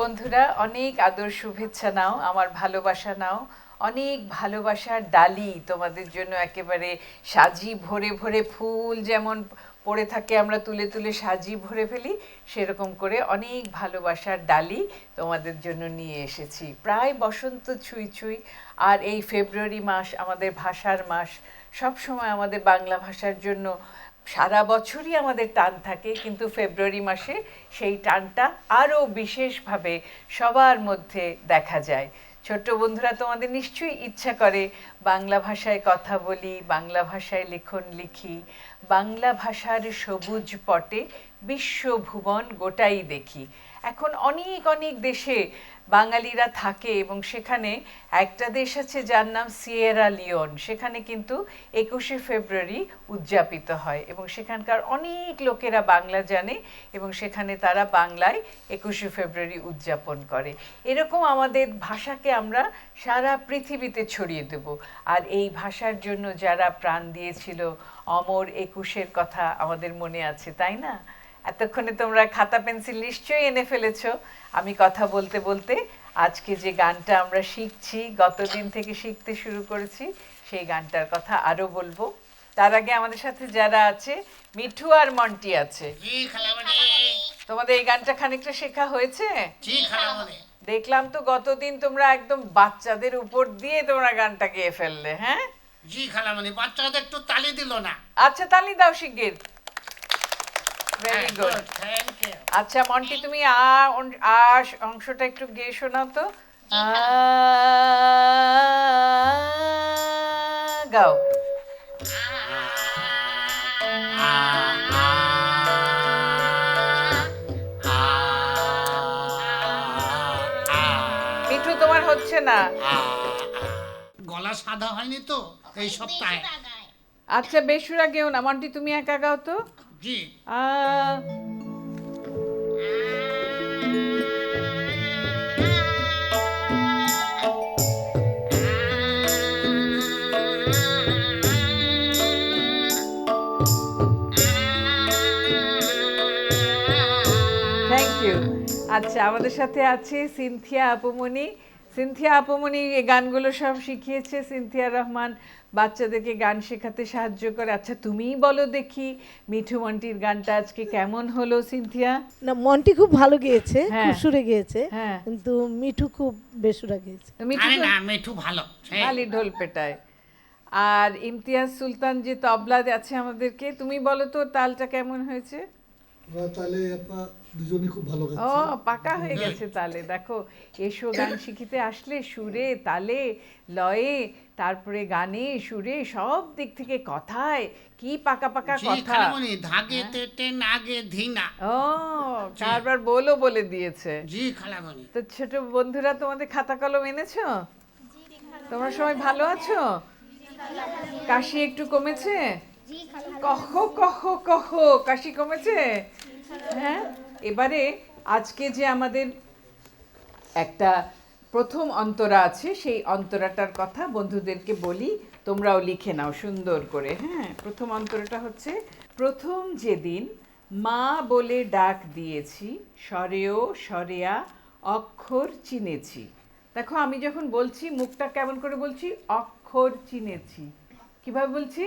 বন্ধুরা, অনেক আদর শুভেচ্ছা নাও, আমার ভালোবাসা নাও, অনেক ভালোবাসার ডালি তোমাদের জন্য একেবারে সাজি ভরে ভরে, ফুল যেমন পড়ে থাকে আমরা তুলে তুলে সাজি ভরে ফেলি, সেরকম করে অনেক ভালোবাসার ডালি তোমাদের জন্য নিয়ে এসেছি। প্রায় বসন্ত ছুঁই ছুঁই, আর এই ফেব্রুয়ারি মাস আমাদের ভাষার মাস। সব সময় আমাদের বাংলা ভাষার জন্য সারা বছরই আমাদের টান থাকে, কিন্তু ফেব্রুয়ারি মাসে সেই টানটা আরও বিশেষভাবে সবার মধ্যে দেখা যায়। ছোট্ট বন্ধুরা, তোমাদের নিশ্চয়ই ইচ্ছা করে বাংলা ভাষায় কথা বলি, বাংলা ভাষায় লেখন লিখি, বাংলা ভাষার সবুজ পটে বিশ্বভুবন গোটাই দেখি। এখন অনেক অনেক দেশে বাঙালিরা থাকে এবং সেখানে একটা দেশ আছে যার নাম সিয়েরা লিওন। সেখানে কিন্তু 21শে ফেব্রুয়ারি উদযাপিত হয় এবং সেখানকার অনেক লোকেরা বাংলা জানে এবং সেখানে তারা বাংলায় 21শে ফেব্রুয়ারি উদযাপন করে। এরকম আমাদের ভাষাকে আমরা সারা পৃথিবীতে ছড়িয়ে দেব। আর এই ভাষার জন্য যারা প্রাণ দিয়েছিল, অমর 21-এর কথা আমাদের মনে আছে, তাই না? এতক্ষণে তোমরা খাতা পেন্সিল নিশ্চয়ই এনে ফেলেছো। আমি কথা বলতে বলতে আজকে যে গানটা আমরা শিখছি, গতদিন থেকে শিখতে শুরু করেছি, সেই গানটার কথা আরও বলবো। তার আগে আমাদের সাথে যারা আছে, মিঠু আর মন্টি আছে। তোমাদের এই গানটা খানিকটা শেখা হয়েছে? দেখলাম তো গতদিন তোমরা একদম বাচ্চাদের উপর দিয়ে তোমরা গানটা গেয়ে ফেললে। হ্যাঁ জি খালামণি, বাচ্চাদের একটু তালি দিল না। আচ্ছা, তালি দাও শিগগির। Very good. Thank you. আচ্ছা মন্টি, তুমি অংশটা একটু গেয়ে শোনাও তো। গাও। মিঠু, তোমার হচ্ছে না। গলা সাদা হয়নি তো এই সপ্তাহে। আচ্ছা, বেসুরা গেও না। মন্টি, তুমি একা গাও তো। জি। Thank you. আচ্ছা, আমাদের সাথে আছে সিনথিয়া আপুমনি। সিনথিয়া আপুমনি এই গানগুলো সব শিখিয়েছে। সিনথিয়া রহমান বাচ্চাদেরকে গান শেখাতে সাহায্য করে। আচ্ছা, তুমিই বলো দেখি মিঠু মন্টির গানটা আজকে কেমন হলো সিনথিয়া? না, মন্টি খুব ভালো গেয়েছে, হ্যাঁ। খুব সুরে গেয়েছে, হ্যাঁ। কিন্তু মিঠু খুব বেসুরা গেয়েছে। মিঠু আরে তো না, মিঠু ভালো। খালি ঢোল পেটায়। আর ইমতিয়াজ সুলতান যে তবলা আছে আমাদেরকে, তুমি বলো তো তালটা কেমন হয়েছে? তাহলে আপনার দুজনই খুব ভালো ও, গাচ্ছে। পাকা হয়ে গেছে তালে। দেখো, এসো গান শিখিতে আসলে সুরে, তালে, লয়ে, তারপরে গানে, সুরে, সব দিক থেকে কথায় কি পাকা পাকা জি কথা। খালামণি, ধাগে তেটে নাগে ধিনা। ও, কারবার বলো বলে দিয়েছে। জি খালামণি। তো ছোট বন্ধুরা, তোমাদের খাতা কলম এনেছো? তোমরা সবাই ভালো আছো? কাশি একটু কমেছে? কহ কহ কহ, কাশি কমেছে? হ্যাঁ। এবারে আজকে যে আমাদের একটা প্রথম অন্তরা আছে, সেই অন্তরাটার কথা বন্ধুদেরকে বলি, তোমরাও লিখে নাও সুন্দর করে। হ্যাঁ, প্রথম অন্তরাটা হচ্ছে, প্রথম যেদিন মা বলে ডাক দিয়েছি, স্বরেও স্বরেয়া অক্ষর চিনেছি। দেখো, আমি যখন বলছি মুখটা কেমন করে বলছি, অক্ষর চিনেছি। কিভাবে বলছি?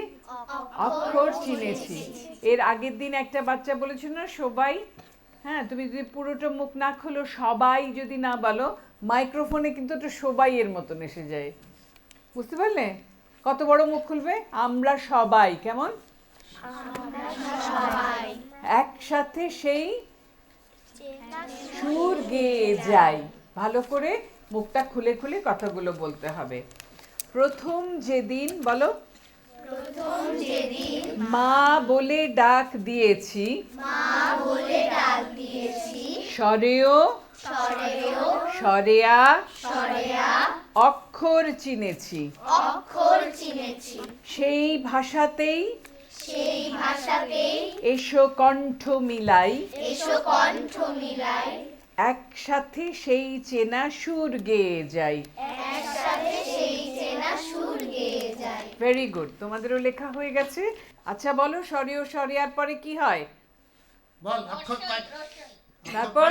অক্ষর চিনেছি। এর আগের দিন একটা বাচ্চা বলেছিল না, সবাই। হ্যাঁ, তুমি যদি পুরোটা মুখ না খোলো, সবাই যদি না বলো, মাইক্রোফোনে কিন্তু একটা সবাই এর মতন এসে যায়। বুঝতে পারলে? কত বড় মুখ খুলবে? আমরা সবাই। কেমন? একসাথে সেই সুর গেয়ে যাই। ভালো করে মুখটা খুলে খুলে কথাগুলো বলতে হবে। প্রথম যেদিন, বলো। মা বলে ডাক দিয়েছি, স্বরেও স্বরেয়া অক্ষর চিনেছি, সেই ভাষাতেই এসো কণ্ঠ মিলাই, একসাথে সেই চেনা সুর গেয়ে যাই। ভেরি গুড, তোমাদেরও লেখা হয়ে গেছে। আচ্ছা বলো, স্বরেও স্বরেয়ার পরে কি হয়? বল, অক্ষর কয়টা? তারপর?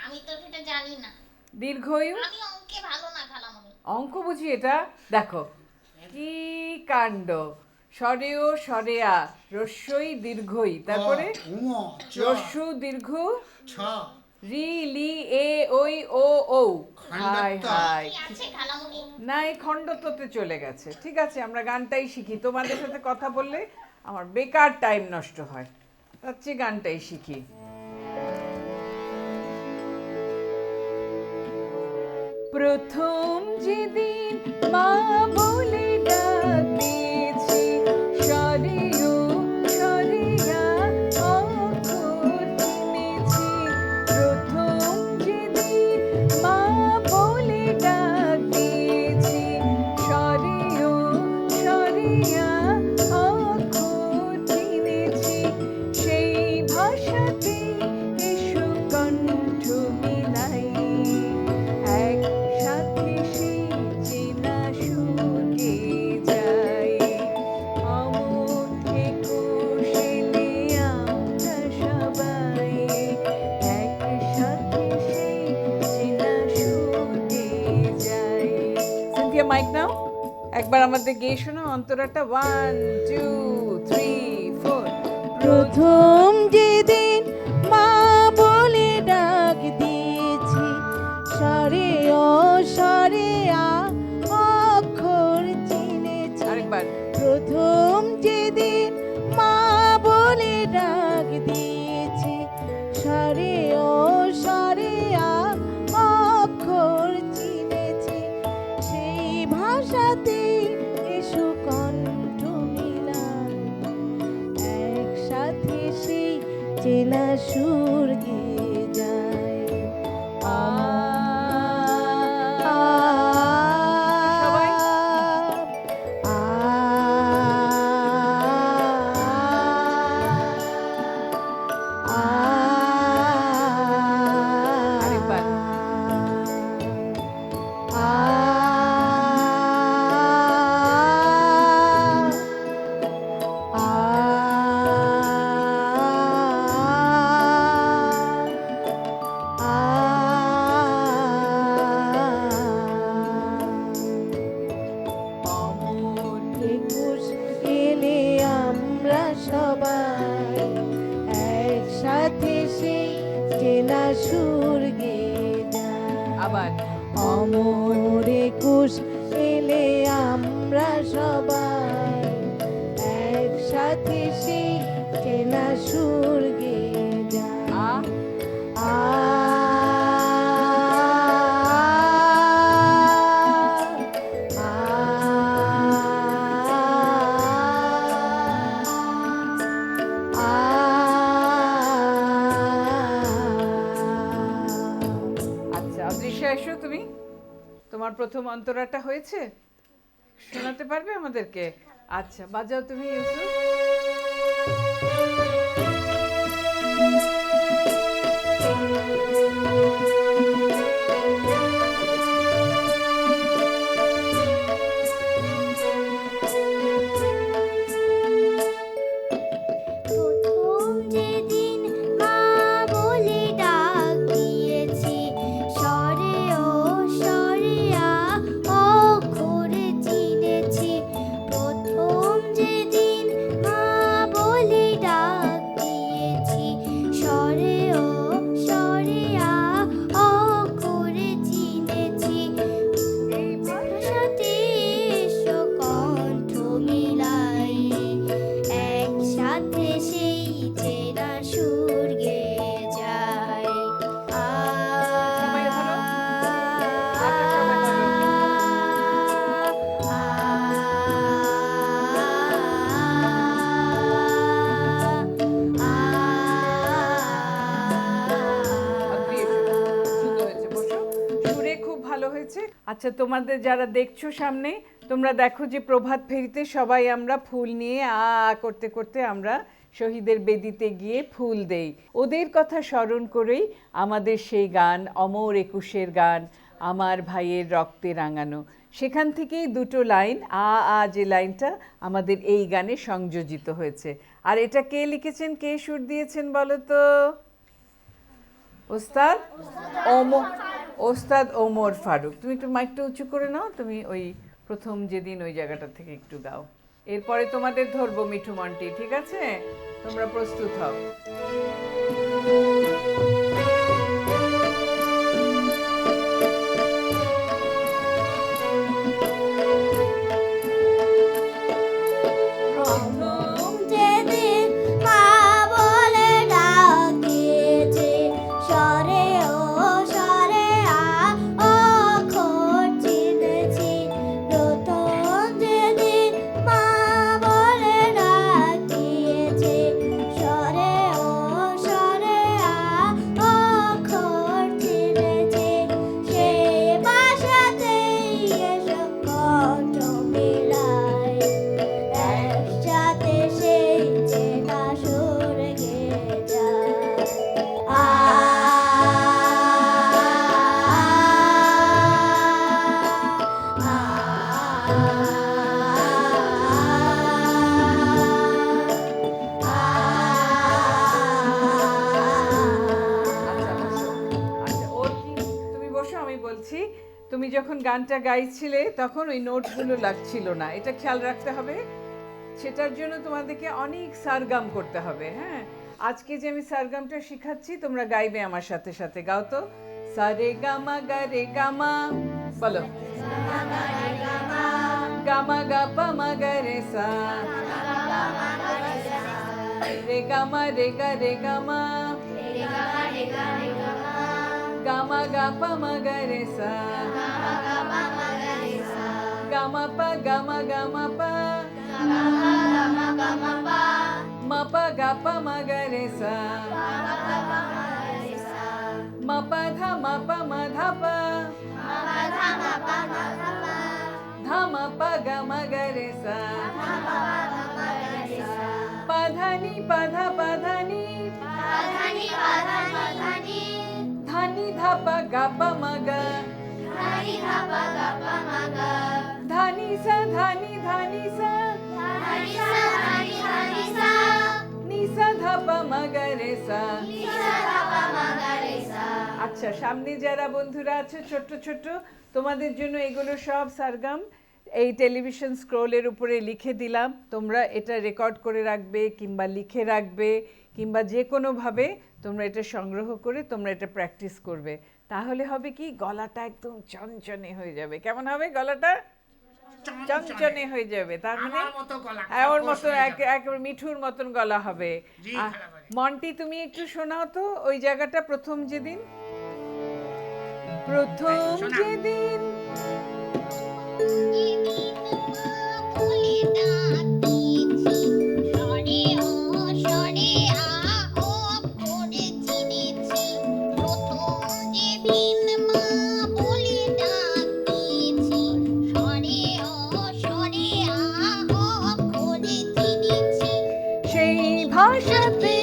আমি তো সেটা জানি না। দীর্ঘয়ু। আমি অঙ্কে ভালো না খালামণি। অঙ্ক বুঝি এটা? দেখো কি কাণ্ড। স্বরেও স্বরেয়া রস্যই দীর্ঘই, তারপরে উম চ রস্যু দীর্ঘ ছ রি লি এ ওই ও ও। হাই খণ্ডত্ব। হাই। কি আছে খালামণি? না, এই খণ্ডত্বতে চলে গেছে। ঠিক আছে, আমরা গানটাই শিখি। তোমাদের সাথে কথা বললে আমার বেকার টাইম নষ্ট হয়, তার চেয়ে গানটাই শিখি। প্রথম যেদিন মা বলে ডাক দিয়েছি, স্বরেও স্বরেয়া অক্ষর চিনেছি। প্রথম যেদিন মা বলে ডাক দিয়েছি, স্বরেও স্বরেয়া অক্ষর চিনেছি। সেই ভাষাতে এসো কণ্ঠ মিলাই, একসাথে সেই চেনা সুর গেয়ে যাই। অমন একুশ এলে আমরা সবাই, একসাথে সেই চেনা সুর গেয়ে যাই। সিনথিয়া, মাইক নাও, একবার আমাদের গেয়ে শোনো অন্তরাটা। 1 2 3 4। প্রথম যেদিন মা বলে ডাক দিয়েছি, স্বরে ও স্বরে আ অক্ষর চিনেছি। আরেকবার। প্রথম যেদিন মা বলে ডাক দিয়েছি, স্বরে ও স্বরে আ অক্ষর চিনেছি। সেই ভাষাতে এসো কণ্ঠ মিলাই, একসাথে সেই চেনা সুর গেয়ে যায়। সবাই। আরেকবার। একুশ এলে আমরা সবাই, একসাথে সেই চেনা সুর গেয়ে যাই। আবার। অমর একুশ এলে আমরা সবাই, একসাথে সেই চেনা সুর গেয়ে যাই। আ আচ্ছা, অদৃশ্যা এসো তুমি। তোমার প্রথম অন্তরাটা হয়েছে, শোনাতে পারবে আমাদেরকে? আচ্ছা, বাজাও তুমি ইউসুফ। প্রথম যেদিন মা বলে ডাক দিয়েছি, স্বরে ও স্বরে আ অক্ষর চিনেছি। প্রথম যেদিন মা বলে ডাক দিয়েছি, স্বরে ও স্বরে আ অক্ষর চিনেছি। এই ভাষাতে এসো কণ্ঠ মিলাই, একসাথে সেই চেনা সুর গেয়ে যায়। সবাই ধরো। হাতটা সবাই ধরো। অদ্রি এসো। সুন্দর হয়েছে, বসো। সুরে খুব ভালো হয়েছে। আচ্ছা, তোমাদের যারা দেখছো সামনে, তোমরা দেখো যে প্রভাত ফেরিতে সবাই আমরা ফুল নিয়ে করতে করতে আমরা শহীদের বেদিতে গিয়ে ফুল দেই। ওদের কথা স্মরণ করেই আমাদের সেই গান, অমর একুশের গান, আমার ভাইয়ের রক্তে রাঙানো, সেখান থেকেই দুটো লাইন যে লাইনটা আমাদের এই গানে সংযোজিত হয়েছে। আর এটা কে লিখেছেন, কে সুর দিয়েছেন বলো তো? ওস্তাদ ওমর, ওস্তাদ ওমর ফারুক। তুমি একটু মাইকটা উঁচু করে নাও, তুমি ওই প্রথম যেদিন ওই জায়গাটা থেকে একটু গাও। এরপরে তোমাদের ধরবো মিঠু মন্টি, ঠিক আছে? তোমরা প্রস্তুত হও। প্রথম যেদিন মা বলে ডাকিয়েছে, স্বরে ও স্বরে আ অক্ষর চিনেছি। প্রথম যেদিন মা বলে ডাকিয়েছে, স্বরে ও স্বরে আ অক্ষর চিনেছি। সে ভাষাতেই এসব কণ্ঠ মিলায়, একসাথে সেই চেনা সুর গেয়ে যায়। আচ্ছা, ওর কি, তুমি বসো, আমি বলছি। তুমি যখন গানটা গাইছিলে তখন ওই নোটগুলো লাগছিল না, এটা খেয়াল রাখতে হবে। সেটার জন্য তোমাদেরকে অনেক সারগাম করতে হবে। হ্যাঁ, আজকে যে আমি সারগামটা শিখাচ্ছি তোমরা গাইবে আমার সাথে সাথে। গাও তো, সারে গামা গা রে গামা, বলো গামা গা পা মা গা রে সা, রে গামা রে গা রে গামা, গামা গা পা মা গা রে সা, গামা পা গামা গামা পা, মা পা গা পা মা গা রে সা, মা পা ধা মা পা মা ধা পা, ধা মা পা গা মা গা রে সা, পা ধা নি পা ধা পা ধা নি, ধানি ধা পা গা পা মা গা, ধানি সা ধানি ধানি সা, নি সা ধা পা মা গা রে সা। আচ্ছা, সামনে যারা বন্ধুরা আছে ছোট্ট ছোট্ট, তোমাদের জন্য এগুলো সব সারগাম এই টেলিভিশন স্ক্রোলের উপরে লিখে দিলাম। তোমরা এটা রেকর্ড করে রাখবে কিংবা লিখে রাখবে, কিংবা যে কোনোভাবে তোমরা এটা সংগ্রহ করে তোমরা এটা প্র্যাকটিস করবে। তাহলে হবে কি, গলাটা একদম চনচনে হয়ে যাবে। কেমন হবে গলাটা? চনচনে হয়ে যাবে। তার মানে আমার মতো গলা, হ্যাঁ, ওর খরগোশ মতো হয়ে যাবে। একেবারে মিঠুর মতন গলা হবে। জি, আহ, খেলাবাড়ি। মন্টি তুমি একটু শোনাও তো ওই জায়গাটা, প্রথম যেদিন, প্রথম শোনা। যেদিন। সেই ভাষাতে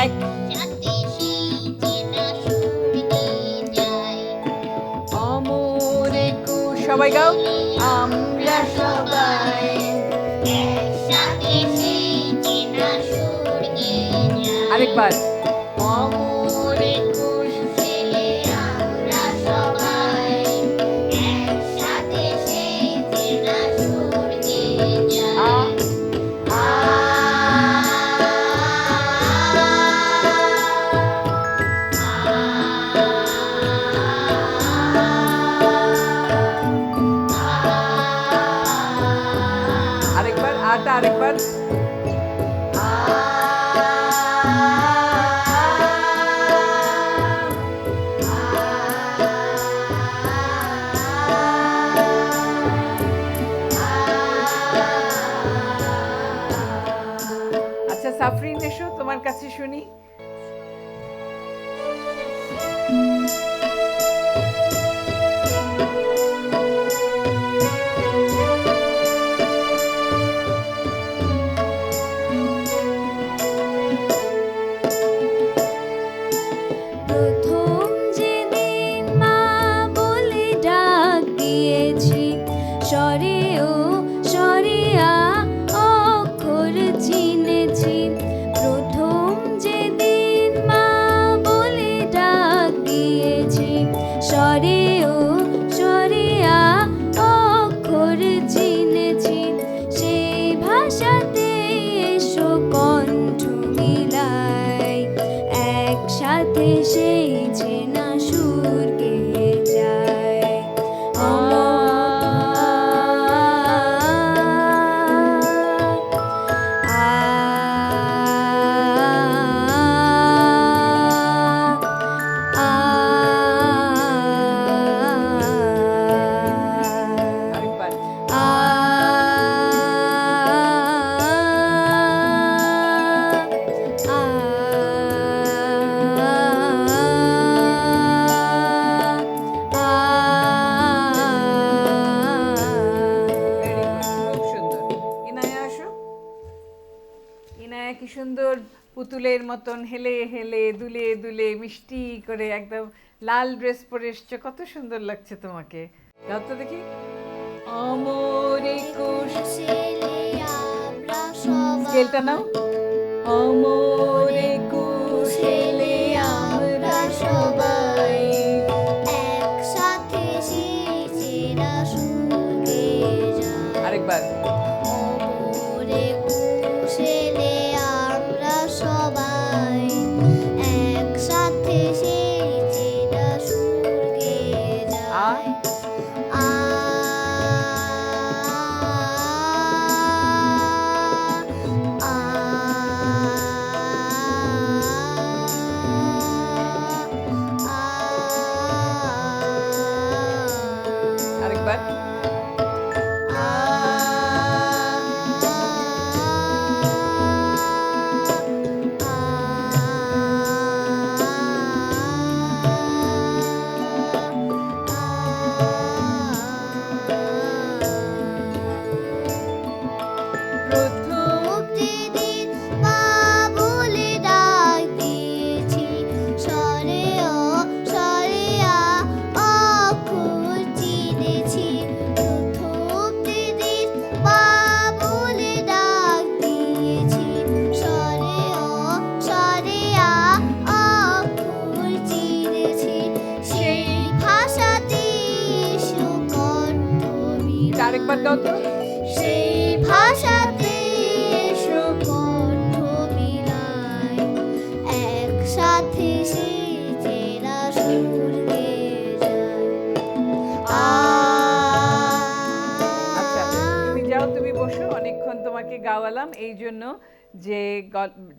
এক অমর একুশ, সবাই গাও, আমরা সবাই। আরেকবার, অমর একুশ আরেকবার, আটা আরেকবার। আচ্ছা সাফরিন, এসো তোমার কাছে শুনি। প্রথম যেদিন মা বলে ডাক দিয়েছি, স্বরে ও স্বরে আ অক্ষর চিনেছি। প্রথম স্বরে ও স্বরে আ অক্ষর চিনেছি সেই ভাষাতে এসো কণ্ঠ মিলাই একসাথে সেই চেনা সুর গেয়ে যায় আরেকবার। Very good, খুব সুন্দর। ইনায়া আসো। ইনায়া কি সুন্দর পুতুলের মতন হেলে হেলে দুলে দুলে মিষ্টি করে একদম লাল ড্রেস পরে এসছো, কত সুন্দর লাগছে তোমাকে। গাও তো দেখি। অমর একুশ, স্কেলটা নাও। অমর একুশ এলে আমরা সবাই একসাথে সেই চেনা সুর গেয়ে যায় আরেকবার। অমরে কুশেলে আমরা সবাই একসাথে সেই চেনা সুর গেয়ে যায় আ আরেকবার। প্রথম মুক্তিদিন মা বলে ডাক দিয়েছি স্বরে ও স্বরে আ অক্ষর চিনেছি প্রথম দিন মা বলে ডাক দিয়েছি স্বরে ও স্বরে আ অক্ষর চিনেছি সেই ভাষাতে সুকণ্ঠ আরেকবার গাও তো। সেই ভাষাতে সুকণ্ঠ মিলাই একসাথে সেই চেনা সুর গেয়ে যায় আচ্ছা তুমি যাও, তুমি বসো, অনেকক্ষণ তোমাকে গাওয়ালাম এই জন্য যে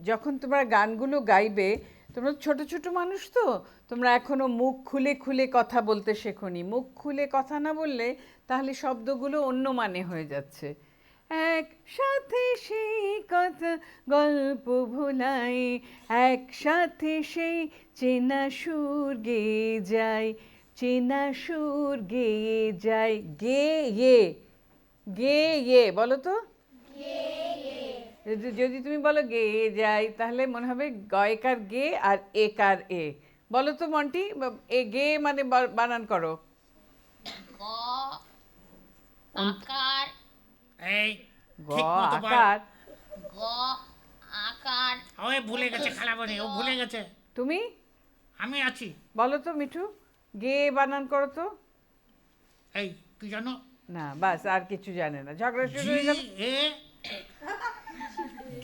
যখন তোমরা গানগুলো গাইবে, তোমরা ছোট ছোট মানুষ তো, তোমরা এখনো মুখ খুলে খুলে কথা বলতে শেখোনি। মুখ খুলে কথা না বললে তাহলে শব্দগুলো অন্য মানে হয়ে যাচ্ছে। একসাথে সেই কথা গল্প ভোলাই একসাথে সেই চেনা সুর গেয়ে যায় চেনা সুর গেয়ে যায় গেয়ে গেয়ে বলো তো। যদি তুমি বলো গেয়ে যায় তাহলে মনে হবে গয়কার গে আর একার এ। বলো তো মন্টি, এ গে মানে বানান করো। গ আকার এই গ ঠিক মতো বল। আকার। গ আকার ওই ভুলে গেছে খালামণি, ও ভুলে গেছে। তুমি আমি আছি। বলো তো মিঠু, গে বানান করো তো। এই তুই জানো না বাস, আর কিছু জানে না, ঝগড়া শুরু জি হয়ে গেল। এ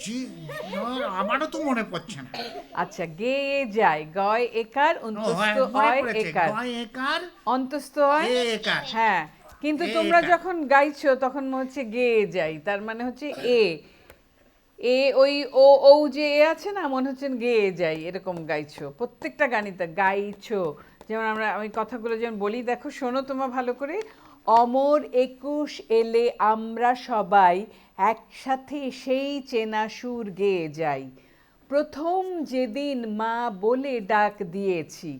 জি আমারও তো মনে পড়ছে না। আচ্ছা, গে যায় গয় একার ও অন্তস্থ হ্যাঁ, মনে হয় পড়েছে। একার গয় একার অন্তস্থ হয় এ একার। হ্যাঁ, কিন্তু এ তোমরা একার। যখন গাইছো তখন মনে হচ্ছে গেয়ে যাই, তার মানে হচ্ছে এ এ ওই ও ও যে এ আছে না, মনে হচ্ছে গেয়ে যাই, এরকম গাইছো প্রত্যেকটা গানিতে গাইছো। যেমন আমি কথাগুলো যেমন বলি, দেখো শোনো তোমরা ভালো করে। অমর একুশ এলে আমরা সবাই একসাথে সেই চেনা সুর গেয়ে যাই প্রথম যেদিন মা বলে ডাক দিয়েছি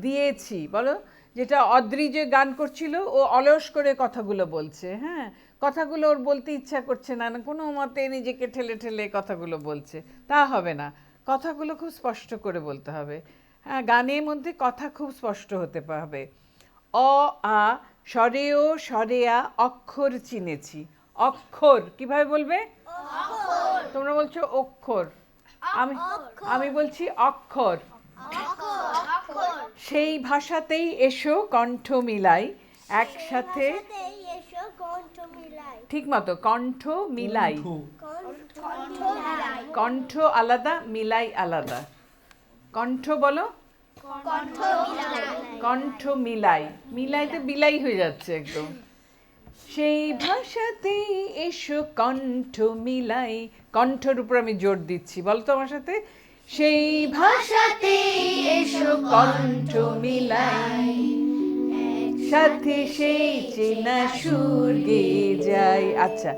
দিয়েছি বলো। যেটা অদ্রি যে গান করছিল, ও অলস করে কথাগুলো বলছে। হ্যাঁ, কথাগুলো ওর বলতে ইচ্ছা করছে না, না কোনো মতে নিজেকে ঠেলে ঠেলে কথাগুলো বলছে, তা হবে না। কথাগুলো খুব স্পষ্ট করে বলতে হবে। হ্যাঁ, গানের মধ্যে কথা খুব স্পষ্ট হতে হবে। অ আ স্বরে ও স্বরে আ অক্ষর চিনেছি। অক্ষর কিভাবে বলবে? তোমরা বলছো অক্ষর, আমি বলছি অক্ষর। সেই ভাষাতেই এসো কণ্ঠ মিলাই একসাথে এসো কণ্ঠ মিলাই ঠিক মতো কণ্ঠ মিলাই কণ্ঠ মিলাই কণ্ঠ আলাদা মিলাই আলাদা কণ্ঠ বলো কণ্ঠ মিলাই কণ্ঠ মিলাই মিলাই তো বিলাই হয়ে যাচ্ছে একদম সেই ভাষাতেই এসো কণ্ঠ মিলাই কণ্ঠর উপর আমি জোর দিচ্ছি বলো তো আমার সাথে সেই ভাষাতেই এসো কণ্ঠ মিলাই সাথে সেই চেনা সুর গেয়ে যায় আচ্ছা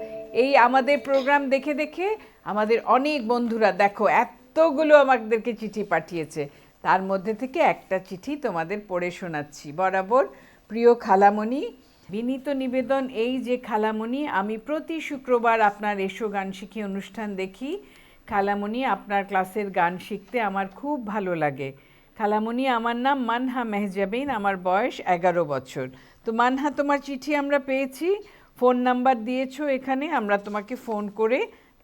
এই আমাদের প্রোগ্রাম দেখে দেখে আমাদের অনেক বন্ধুরা দেখো এতগুলো আমাদেরকে চিঠি পাঠিয়েছে তার মধ্যে থেকে একটা চিঠি তোমাদের পড়ে শোনাচ্ছি বরাবর প্রিয় খালামণি বিনীত নিবেদন এই যে খালামণি আমি প্রতি শুক্রবার আপনার এসো গান শিখি অনুষ্ঠান দেখি খালামণি আপনার ক্লাসের গান শিখতে আমার খুব ভালো লাগে খালামণি আমার নাম মানহা মেহজাবিন আমার বয়স 11 বছর তো মানহা তোমার চিঠি আমরা পেয়েছি ফোন নাম্বার দিয়েছো এখানে আমরা তোমাকে ফোন করে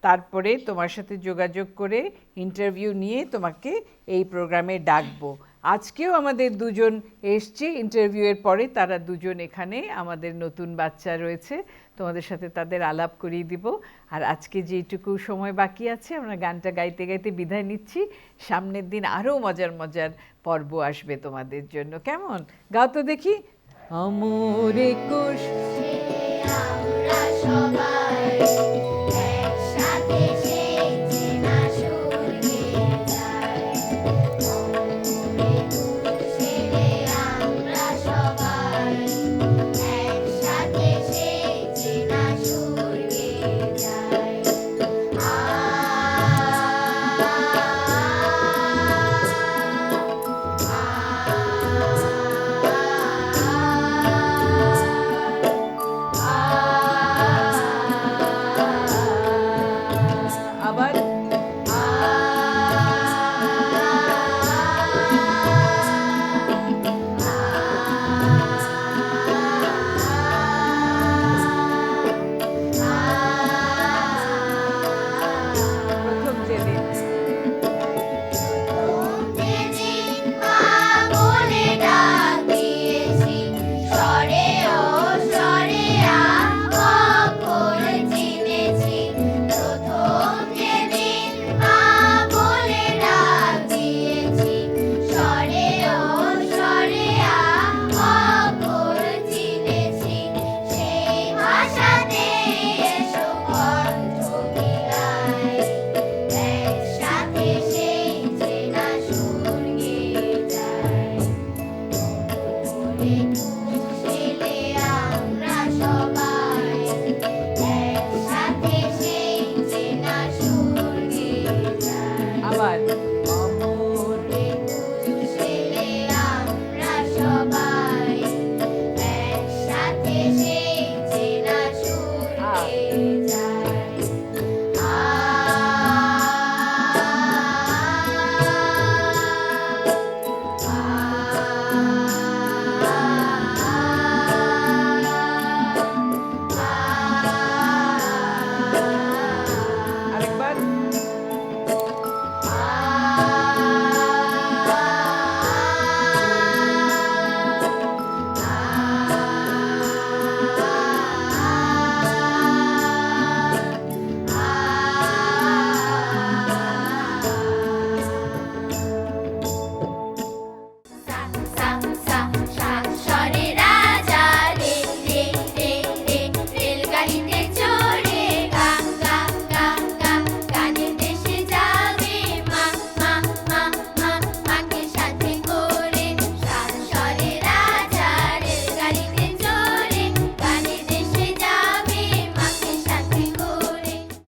তারপরে তোমার সাথে যোগাযোগ করে ইন্টারভিউ নিয়ে তোমাকে এই প্রোগ্রামে ডাকবো আজকেও আমাদের দুজন এসছে ইন্টারভিউয়ের পরে তারা দুজন এখানে আমাদের নতুন বাচ্চা রয়েছে তোমাদের সাথে তাদের আলাপ করিয়ে দিব আর আজকে যেটুকু সময় বাকি আছে আমরা গানটা গাইতে গাইতে বিদায় নিচ্ছি সামনের দিন আরও মজার মজার পর্ব আসবে তোমাদের জন্য কেমন গাও তো দেখি অমর একুশ আমরা সবাই একসাথে সেই চেনা সুর গেয়ে যাই ছেড়ে আমরা সবাই একসাথে সেই চেনা সুর গেয়ে যাই আবার প্রথম যেদিন যেদিন মা বলে ডাক দিয়েছি স্বরে ও স্বরে অক্ষর চিনেছি প্রথম যেদিন মা বলে ডাক দিয়েছি স্বরে ও স্বরে অক্ষর চিনেছি সেই ভাষাতে এসো কণ্ঠ মিলাই একসাথে সেই চেনা সুর গেয়ে যায়